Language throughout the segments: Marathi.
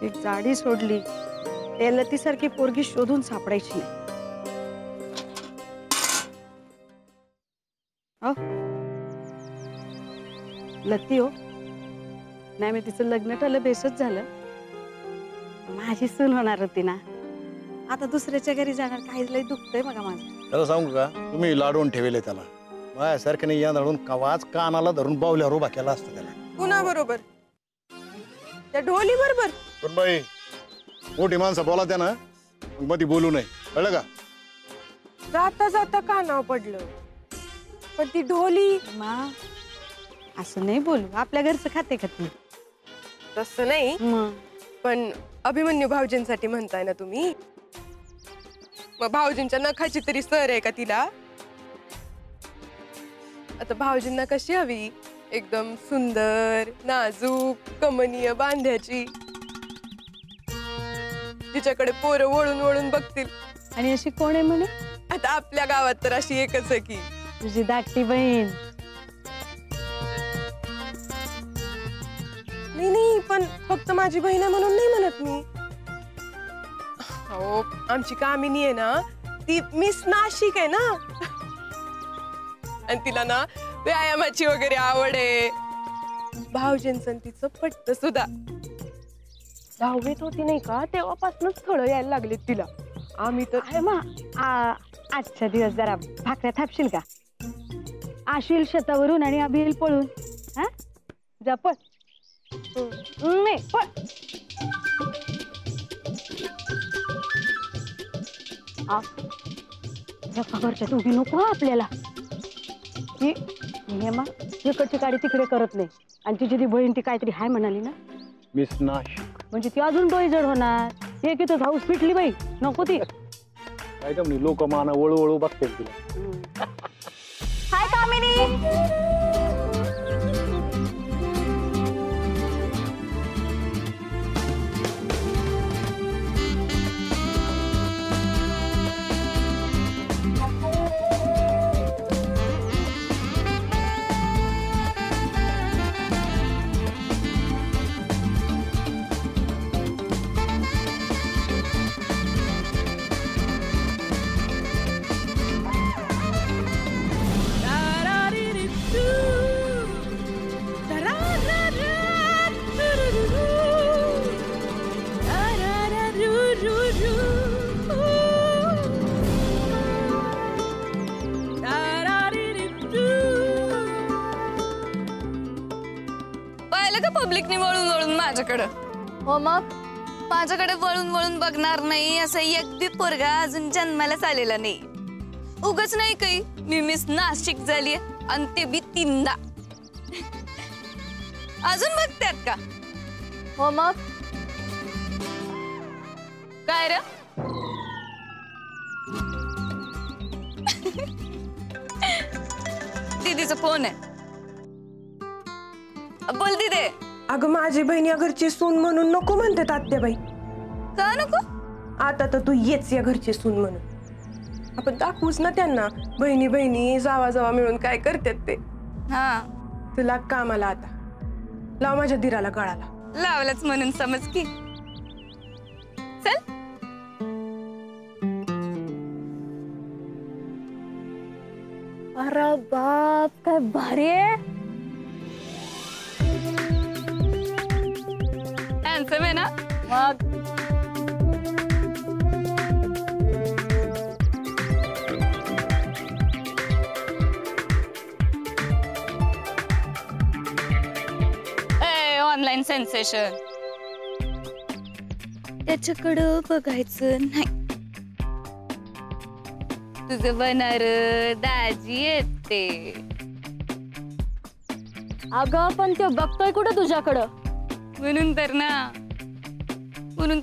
एक जाडी सोडली ते लतीसारखी पोरगी शोधून सापडायची नाही. लती हो नाही, मी तिचं लग्न ठरलं बेसच झालं. माझी सून होणार होती ना, आता दुसऱ्याच्या घरी जाणार. काही लय दुखतंय बघा माझं. त्याला सांगू का, तुम्ही लाडून ठेवले त्याला. माझ्यासारखं नाही या धरून कवाच कानाला धरून बावल्यावर उभा केला असतं त्याला. पुन्हा बरोबर त्या ढोली बरोबर. पण बाई मोठी माणसं बोला त्या ना, मध्ये बोलू नये, कळलं का? जाता जाता कानावर पडलं. पण ती ढोली मा असं नाही बोलू, आपल्या घरचं खाते का ती? तसं नाही, पण अभिमन्यू भाऊजींसाठी म्हणताय ना तुम्ही. मग भाऊजींच्या नखाची तरी सर आहे का तिला? आता भाऊजींना कशी हवी? एकदम सुंदर, नाजूक, कमनीय बांध्याची, तिच्याकडे पोरं वळून वळून बघतील. आणि अशी कोण आहे म्हणे? आता आपल्या गावात तर अशी एकच आहे की तुझी धाकटी बहीण. नाही, पण फक्त माझी बहीण आहे म्हणून नाही म्हणत मी. हो, आमची कामिनी आहे ना, ती मिस नाशिक आहे ना, आणि तिला ना व्यायामाची वगैरे आवड आहे. भाऊजींचं तिचं पटत सुद्धा. 10वीत होती नाही का, तेव्हापासूनच स्थळ यायला लागले तिला. आम्ही तर आजच्या दिवस जरा भाकऱ्या थापशील का? आशील शेतावरून आणि अभिल पळून. हा जा पळ. नाही पळ. घरच्या दोघी नको आपल्याला. इकडची गाडी तिकडे करत नाही. आणि तिची ती बहीण ती काहीतरी हाय म्हणाली ना, मिस नाशिक, म्हणजे ती अजून डोई जड होणार. एक इथं हाऊस पिटली बाई, नको ती. काय तर लोक माना वळू बघते तिला. हाय कामिनी. पब्लिकने वळून वळून माझ्याकडे. हो, मग माझ्याकडे वळून वळून बघणार नाही असं एक बी पोरगा अजून जन्मालाच आलेला नाही. उगाच नाही काही मी मिस नाशिक झाली आणि ते बी 3दा. अजून बघतात का? हो, मग काय रे? दीदीचा फोन आहे, बोल दीदी. अगं माझी बहीण या घरची सून म्हणून नको म्हणतात आत्याबाई. का नको? आता तर तू येच या घरची सून म्हणून. आपण दाखवूच ना त्यांना, बहिणी बहिणी जावा जावा मिळून काय करतात ते. हा, तुला कामाला आता लाव माझ्या दिराला गळाला. लावलंच म्हणून समज की. चल. अरे बाप, काय भारी आहे. हँडसम आहे ना? मग ऑनलाईन सेन्सेशन. त्याच्याकडं बघायचं नाही. तुझं बनर दाजी येते. अगं पण ते बघतोय कुठं तुझ्याकडं? म्हणून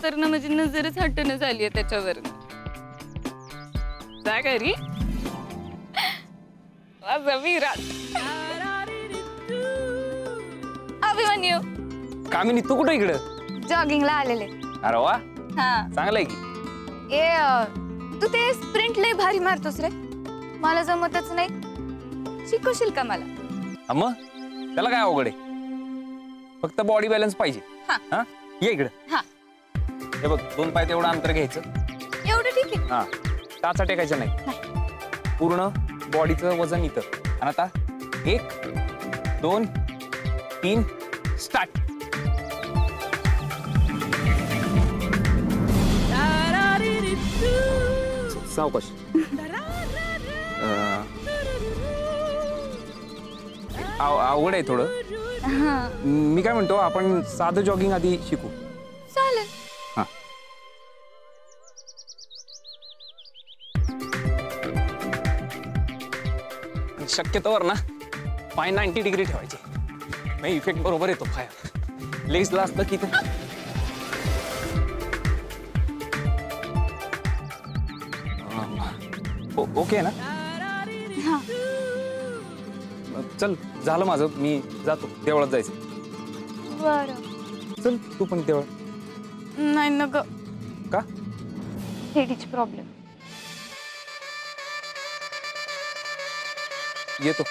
तर ना माझी नजरच हटणं झालीये त्याच्यावर. जा घरी. माझा विराट. अभिमन्यू. कामिनी तू कुठे इकडे? जॉगिंगला आलेले. अरे वा, हा चांगलं आहे की. तू ते स्प्रिंट लय भारी मारतोस रे, मला जमतच नाही. शिकवशील का मला? मग त्याला काय अवघड आहे, फक्त बॉडी बॅलन्स पाहिजे. हा. हा ये इकडं. हा. हे बघ 2 पाय तेवढं अंतर घ्यायचं. एवढं ठीक आहे. हा टाचा टेकायचं नाही, पूर्ण बॉडीचं वजन इथं. आणि आता 1 2 3 स्टार्ट. सावकाश. अवघड आहे थोडं. मी काय म्हणतो, आपण साधं जॉगिंग आधी शिकू. चालेल. हा. शक्यतोवर ना पाय 90 डिग्री ठेवायचे, मग इफेक्ट बरोबर येतो पायावर. लेसला असतं की ते ओके ना. हा. चल झालं माझं, मी जातो. देवळात जायचं. बरं. चल तू पण देवळात. नाही न ग, का? हेडीच प्रॉब्लेम. येतो.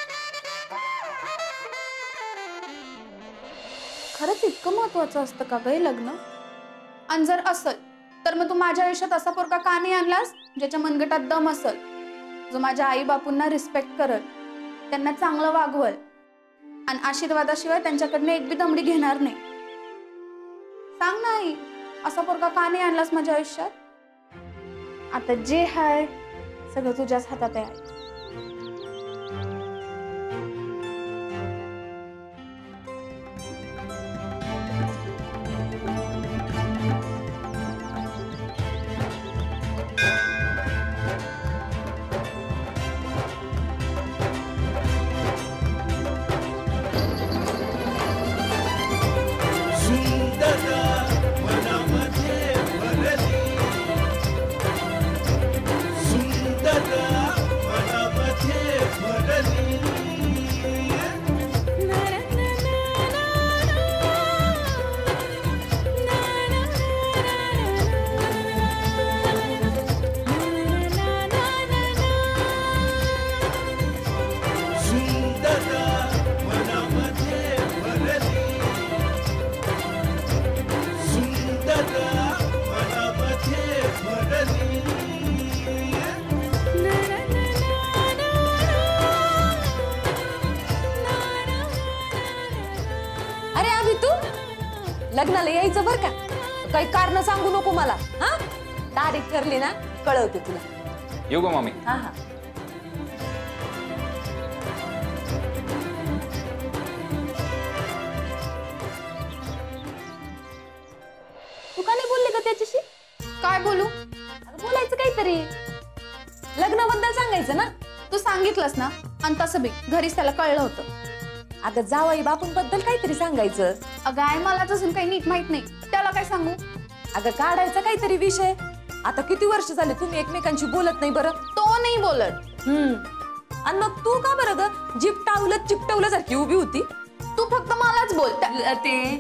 खरंच इतकं महत्वाचं असतं का गं लग्न? आणि जर असल तर मग तू माझ्या आयुष्यात असा पोरगा का नाही आणलास ज्याच्या मनगटात दम असल, जो माझ्या आई बापूंना रिस्पेक्ट करल, त्यांना चांगलं वागवल आणि आशीर्वादाशिवाय त्यांच्याकडनं एक बी दमडी घेणार नाही. सांग नाही, असा पोरगा का नाही आणलास माझ्या आयुष्यात? आता जे हाय सगळं तुझ्याच हातात आहे. लग्नाला यायचं बर का, काही कारण सांगू नको मला. हा तारीख ठरली ना कळवते तुला. येऊ गो मामी. हा हा. तू का नाही बोलले का त्याच्याशी? काय बोलू? बोलायचं काहीतरी, लग्नाबद्दल सांगायचं ना. तू सांगितलंस ना, आणि तसं बी घरीच त्याला कळलं होतं. अगं जावई बापूंबद्दल काहीतरी सांगायचं. अगं आई मलाच अजून काही नीट माहित नाही, त्याला काय सांगू? अगं काढायचा काहीतरी विषय. आता किती वर्ष झाले तुम्ही एकमेकांशी बोलत नाही बरं? तो नाही बोलत. आणि मग तू का बरं ग चिपटवलं सारखी उभी होती? तू फक्त मलाच बोल. ते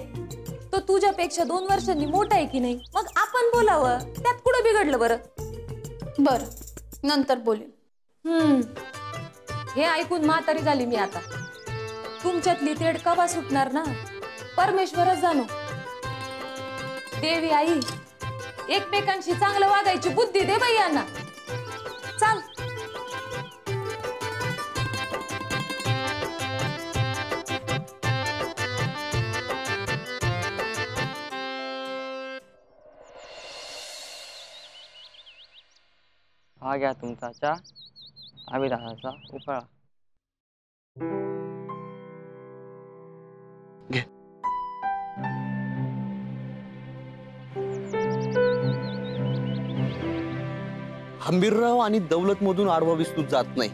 तो तुझ्यापेक्षा 2 वर्षांनी मोठा आहे की नाही, मग आपण बोलावं, त्यात कुठं बिघडलं बरं? बर नंतर बोलेन. हे ऐकून म्हातारी झाली मी आता. तुमच्यातली तेड कवा सुटणार ना? परमेश्वरच जाणो. देवी आई एकमेकांशी चांगलं वागायची बुद्धी दे बाई यांना. चाल. हा घ्या तुमचा चहा, अभिदासाचा उफाळा. हंबीरराव आणि दौलत मधून आडवा विस्तूत जात नाही.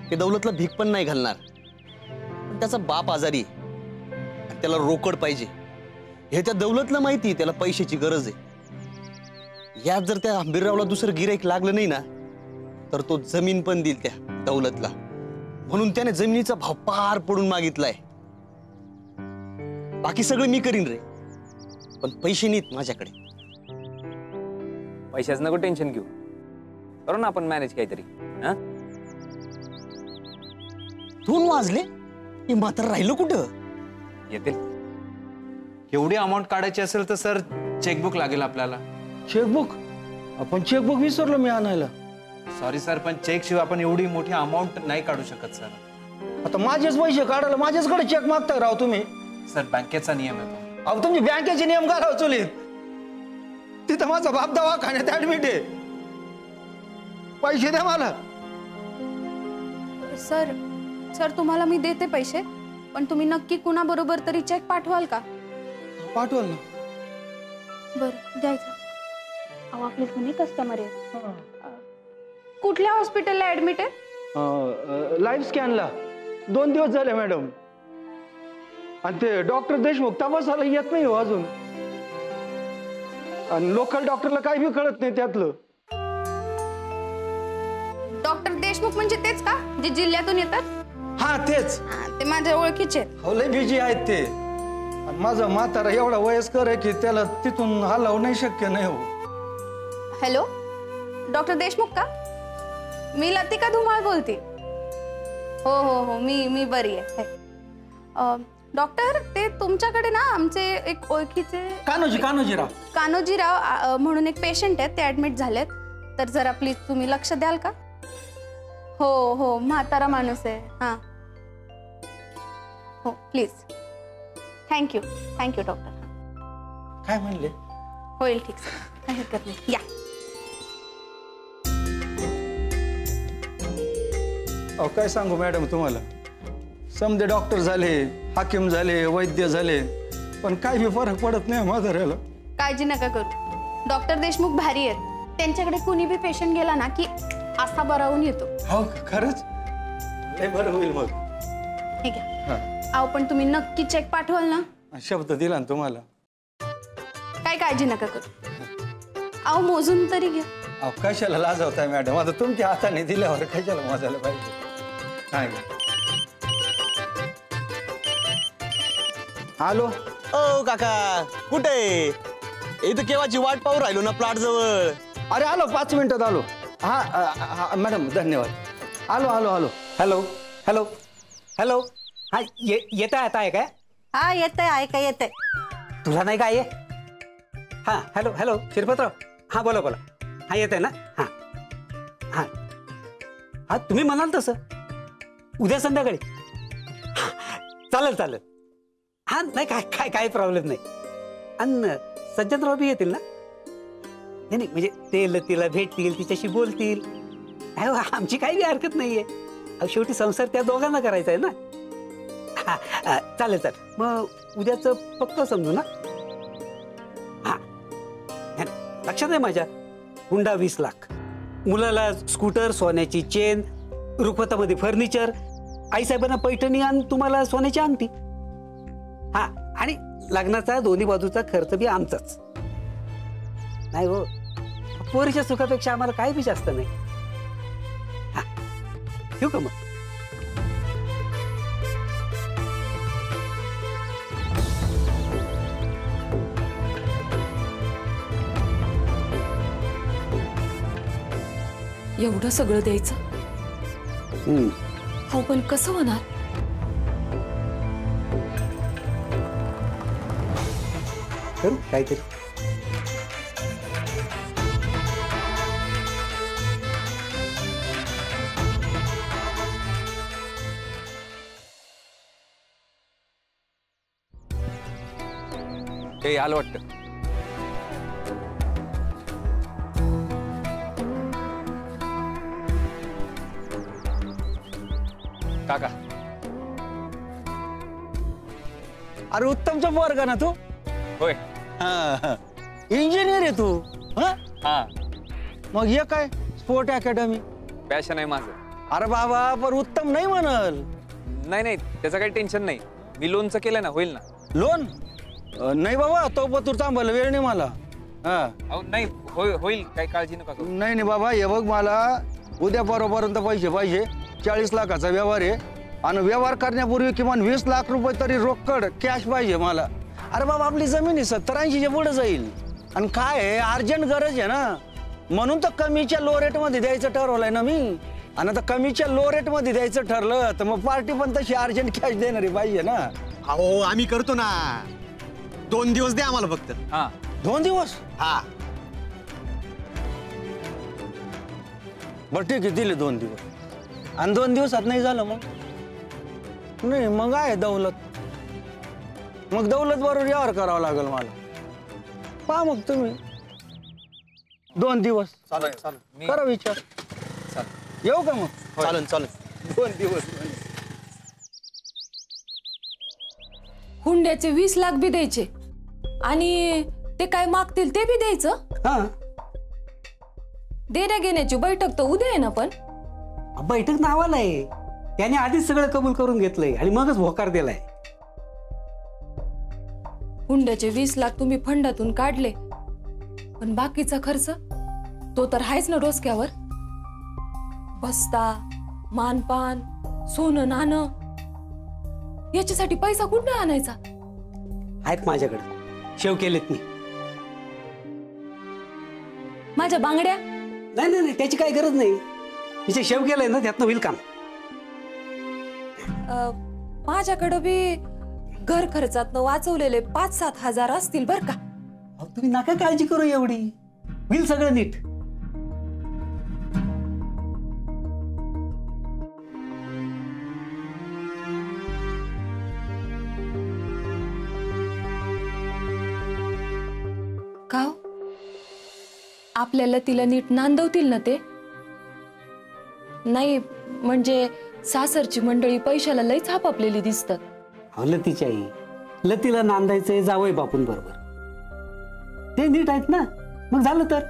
ते दौलतला भीक पण नाही घालणार. पण त्याचा बाप आजारी आहे, त्याला रोकड पाहिजे हे त्या दौलतला माहिती. त्याला पैशाची गरज आहे. यात जर त्या हंबीररावला दुसरं गिराईक लागलं नाही ना, तर तो जमीन पण देईल त्या दौलतला. म्हणून त्याने जमिनीचा भाव पार पडून मागितलाय. बाकी सगळं मी करीन रे, पण पैसे नाहीत माझ्याकडे. पैशाचं नको टेन्शन घेऊ, करू ना आपण मॅनेज काहीतरी. 2 वाजले हे म्हातारं राहिलं कुठं? येतील. एवढी अमाऊंट काढायची असेल तर सर चेकबुक लागेल आपल्याला. चेकबुक? आपण चेकबुक विसरलो मी आणायला. सॉरी सर, पण चेक शिवाय आपण एवढी मोठी अमाऊंट नाही काढू शकत सर. आता माझेच पैसे काढायला माझ्याचकडे चेक मागताय राव तुम्ही. सर बँकेचा नियम आहे. अहो तुमची बँकेचे नियम का राव चुलीत? तिथं माझा बाप दवाखान्यात ऍडमिट आहे. पैसे द्या मला. सर सर तुम्हाला मी देते पैसे, पण तुम्ही नक्की कुणाबरोबर तरी चेक पाठवाल का? पाठवाल ना. बरं द्यायचं. अहो आपले जुने कस्टमर आहे. कुठल्या हॉस्पिटलला ऍडमिट आहे? लाईव्ह स्कॅनला 2 दिवस झाले मॅडम. आणि ते डॉक्टर देशमुख तपासाला येत नाही हो अजून. आणि लोकल डॉक्टरला काही बी कळत नाही त्यातलं. डॉक्टर देशमुख म्हणजे तेच का जे जिल्ह्यातून येतात? हा तेच. ते माझ्या ओळखीचे आहेत. हो लय बिजी आहेत ते. आणि माझा म्हातारा एवढा वयस्कर आहे की त्याला तिथून हलवू नाही शक्य नाही हो. हॅलो डॉक्टर देशमुख का? मी लतिका धुमाळ बोलते. हो हो हो मी बरी आहे. डॉक्टर ते तुमच्याकडे ना आमचे एक ओळखीचे कान्होजीराव म्हणून एक पेशंट आहेत, ते ऍडमिट झालेत. तर जरा प्लीज तुम्ही लक्ष द्याल का? हो हो म्हातारा माणूस आहे. हां हो प्लीज. Thank you doctor. काय म्हणले? होईल ठीक सर, काही हरकत नाही. या. अहो काय सांगू मॅडम तुम्हाला, समजे डॉक्टर झाले, हाकीम झाले, वैद्य झाले, पण काय बी फरक पडत नाही म्हाताऱ्याला. काळजी नका करू, डॉक्टर देशमुख भारी आहेत. त्यांच्याकडे कुणी बी पेशंट गेला ना की असा बरावून येतो. हो खरंच? लय बरं होईल मग. ठीक आहे. अहो पण तुम्ही नक्की चेक पाठवाल ना? शब्द दिला ना तुम्हाला. काय काळजी नका करू. अहो मोजून तरी घ्या. अहो कशाला लाजवताय मॅडम? आता तुमच्या हाताने दिल्यावर कशाला मोजायला पाहिजे? हॅलो. ओ काका कुठे? इथं केव्हाची वाट पाहू राहिलो ना प्लॉट जवळ. अरे आलो 5 मिनिटात आलो. हा मॅडम धन्यवाद. आलो. Hello hello hello. हा येत आहे काय? हा येत आहे. तुझा नाही काय? हा हॅलो शिरपतराव. हा बोला. हा येत आहे ना? हा तुम्ही म्हणाल तसं उद्या संध्याकाळी. चालेल. हा नाही काय प्रॉब्लेम नाही. आणि सज्जनराव बी येतील ना? नाही म्हणजे ते तिला भेटतील, तिच्याशी बोलतील. आमची काही बी हरकत नाहीये. शेवटी संसार त्या दोघांना करायचा आहे ना. चालेल मग उद्याचं पक्क समजू ना? हा लक्षात आहे माझ्या. हुंडा 20 लाख, मुलाला स्कूटर, सोन्याची चेन, रुखवतामध्ये फर्निचर, आईसाहेबांना पैठणी आणि तुम्हाला सोन्याची अंगठी. हा आणि लग्नाचा दोन्ही बाजूचा खर्च बी आमचाच. नाही हो, पोरीच्या सुखापेक्षा आम्हाला काय बी जास्त नाही. हा ठेवू का मग? एवढं सगळं द्यायचं? हो पण कसं होणार? करू काहीतरी. ते आलं वाटतं. काका. अरे उत्तमचा पोरगा ना तू? होय. इंजिनियर आहे तू? हा. मग हे काय स्पोर्ट अकॅडमी? पॅशन आहे माझं. अरे बाबा पण उत्तम नाही म्हणल. नाही त्याचं काही टेन्शन नाही. मी लोनचं केलं ना, होईल ना. लोन? नाही बाबा, तो पतूर थांबायला वेळ नाही मला. नाही होईल, काही काळजी नका करू. नाही बाबा, हे बघ मला उद्या परवापर्यंत पैसे पाहिजे. 40 लाखाचा व्यवहार आहे आणि व्यवहार करण्यापूर्वी किमान 20 लाख रुपये तरी रोकड कॅश पाहिजे मला. अरे बाबा आपली जमीन आहे 70-80च्या पुढे जाईल. आणि काय आहे, अर्जंट गरज आहे ना, म्हणून तर कमीच्या लो रेट मध्ये द्यायचं ठरवलंय ना मी. आणि आता कमीच्या लो रेट मध्ये द्यायचं ठरलं तर मग पार्टी पण तशी अर्जंट कॅश देणारी पाहिजे ना. अहो आम्ही करतो ना. 2 दिवस द्या आम्हाला फक्त. हा 2 दिवस? हा बरं ठीक आहे, दिले 2 दिवस. आणि 2 दिवसात नाही झालं मग? नाही मग आहे दौलत. मग दौलत बरोबर व्यवहार करावा लागेल मला. पहा मग तुम्ही 2 दिवस करा विचार. येऊ का मग? चालन चालन. 2 दिवस. हुंड्याचे 20 लाख बी द्यायचे आणि ते काय मागतील ते बी द्यायचं. हा देण्या घेण्याची बैठक तर उद्या आहे ना. पण बैठक नावाला आहे. त्याने आधीच सगळं कबूल करून घेतलंय आणि मगच होकार दिलाय. हुंड्याचे 20 लाख तुम्ही फंडातून काढले, पण बाकीचा खर्च तो तर आहेच ना डोसक्यावर. बस्ता, मानपान, सोनं नाणं, याच्यासाठी पैसा कुठं आणायचा? आहेत माझ्याकडे, शेव केलेत मी. माझ्या बांगड्या? नाही नाही नाही, त्याची काही गरज नाही. तिचे शेव केलंय ना, त्यातनं होईल काम. माझ्याकडं बी घर खर्चातनं वाचवलेले 5-7 हजार असतील बर का. तुम्ही नका काळजी करू एवढी, होईल सगळं नीट. का आपल्याला तिला नीट नांदवतील ना ते? नाही म्हणजे सासरची मंडळी पैशाला लई छापापलेली दिसतात. लतीची आई, लतीला नांदायचंय जावई बापून बरोबर. ते नीट आहेत ना, मग झालं तर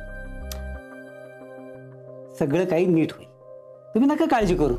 सगळं काही नीट होईल. तुम्ही नका काळजी करू.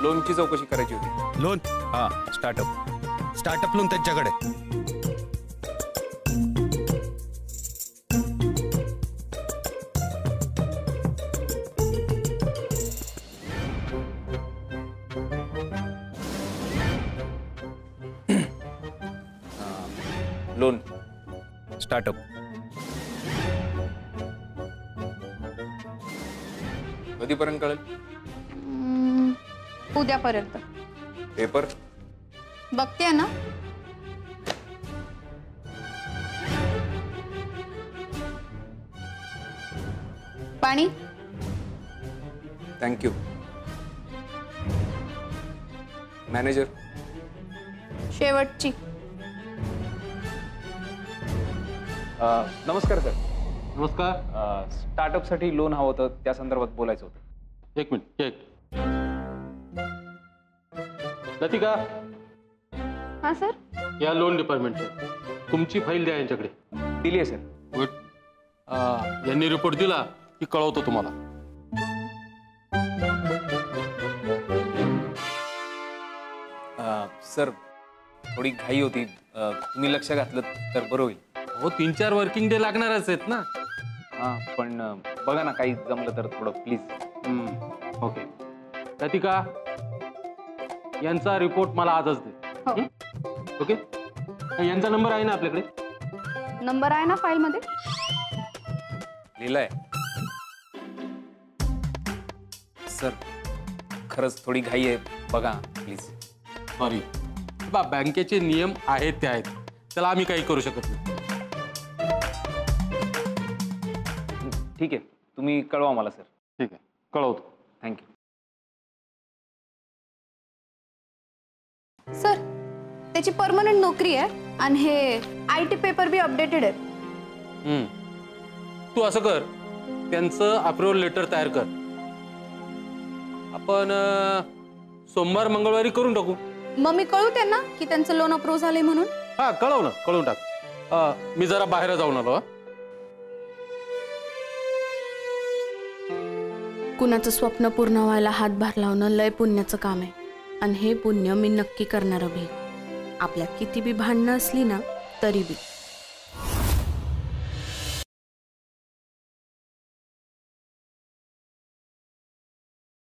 लोनची चौकशी करायची होती. लोन? हा स्टार्टअप. स्टार्टअप लोन त्यांच्याकडे. Loan startup. कधीपर्यंत कळेल? उद्यापर्यंत. पेपर बघते ना. पाणी. थँक्यू. मॅनेजर शेवटची. नमस्कार सर. नमस्कार. स्टार्टअप साठी लोन हवं होतं, त्या संदर्भात बोलायचं होतं. 1 मिनिट. एक लतिका. हा सर. या लोन डिपार्टमेंटचे तुमची फाईल द्या यांच्याकडे. दिली आहे सर. गुड. यांनी रिपोर्ट दिला की कळवतो तुम्हाला. सर थोडी घाई होती, तुम्ही लक्ष घातलं तर बरं होईल. हो 3-4 वर्किंग डे लागणारच आहेत ना. हां पण बघा ना, काही जमलं तर थोडं प्लीज. ओके. लतिका यांचा रिपोर्ट मला आजच दे. ओके. यांचा नंबर आहे ना आपल्याकडे? नंबर आहे ना फाईल मध्ये. लिहिलाय सर. खरंच थोडी घाई आहे, बघा प्लीज. सॉरी बँकेचे नियम आहेत ते आहेत, त्याला आम्ही काही करू शकत नाही. ठीक आहे, तुम्ही कळवा मला सर. ठीक आहे, कळवतो. थँक्यू. सर त्याची परमनंट नोकरी आहे आणि हे IT पेपर बी अपडेटेड आहे. तू असं कर, त्यांचं अप्रुव्हल लेटर तयार कर. आपण सोमवार मंगळवारी करून टाकू. मग मी कळू त्यांना की त्यांचं लोन अप्रूव्ह झालंय म्हणून. हा कळव ना, कळवून टाक. मी जरा बाहेर जाऊन आलो. कुणाचं स्वप्न पूर्ण व्हायला हातभार लावणं लय पुण्याचं काम आहे. आणि हे पुण्य मी नक्की करणार. आपल्यात किती बी भांडणं असली ना तरी बी